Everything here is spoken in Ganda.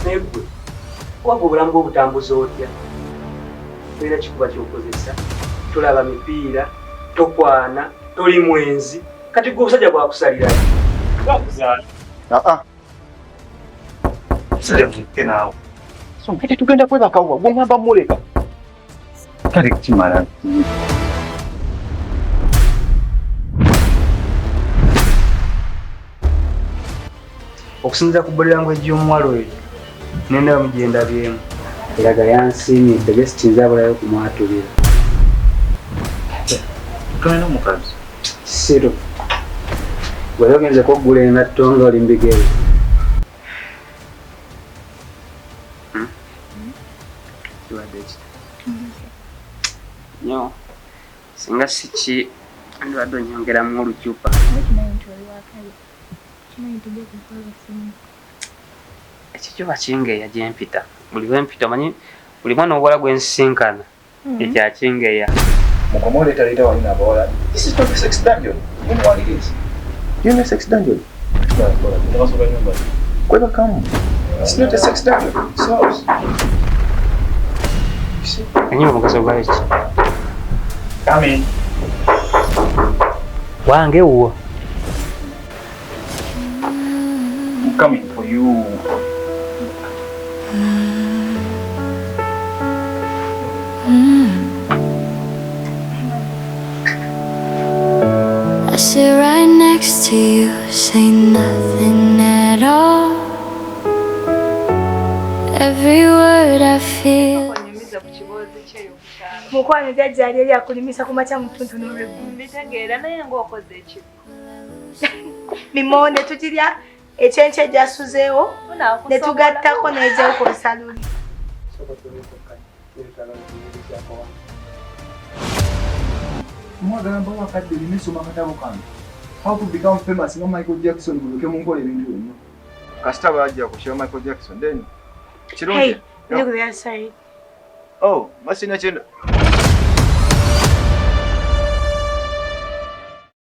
negwe wabwe obulamu bw'obutambuzi otya tolina kikuba ky'okozesa tolaba mipiira tokwana toli mwenzi kati gwe obusajja bwakusalirayo bwakuzaala Siremke naawe. So mpite tugenda kwebakawa gwongamba muleka. Kale kimala. okusinziira ku body language y'omuwala oyo nenda mugenda byemu eraga yansiimidde besikiriza abulayo kumwatulira Tolina omukazi. siro bw'era ogenze kwoggula engatto nga oli mbigere nyo singa siki andibadde onyongeramu olucupa ekyo kyoba kingeeya gye mpita buli lwempita omanyi buli mwana obuwala gwe nsisinkana ekyakingeeya Mukomole talita walina abawala. This is not a sex dungeon. You know what it is? You know sex dungeon? Kweba kamu. It's not a sex dungeon. It's a house. You see? enyiba omugaso gwaki Come in. wange wuwo I'm coming for you. I sit right next to you, say nothing at all. Every word I feel. Mukwano jjajja ali akulimisa ku makya mutuntu n'olweggulo. Mbitegeera naye ng'okoze ki? Mimonde tukirya ekyenkye egyasuzeewo ne tugattako n'ejjawo ku saluni. Mwagamba wakadde nimesoma katabo kange. How to become famous nga Michael Jackson buluke munkola ebintu byonna. Kasita bajja kushira Michael Jackson then. Hey, look at the other side. Oh, masina chenda.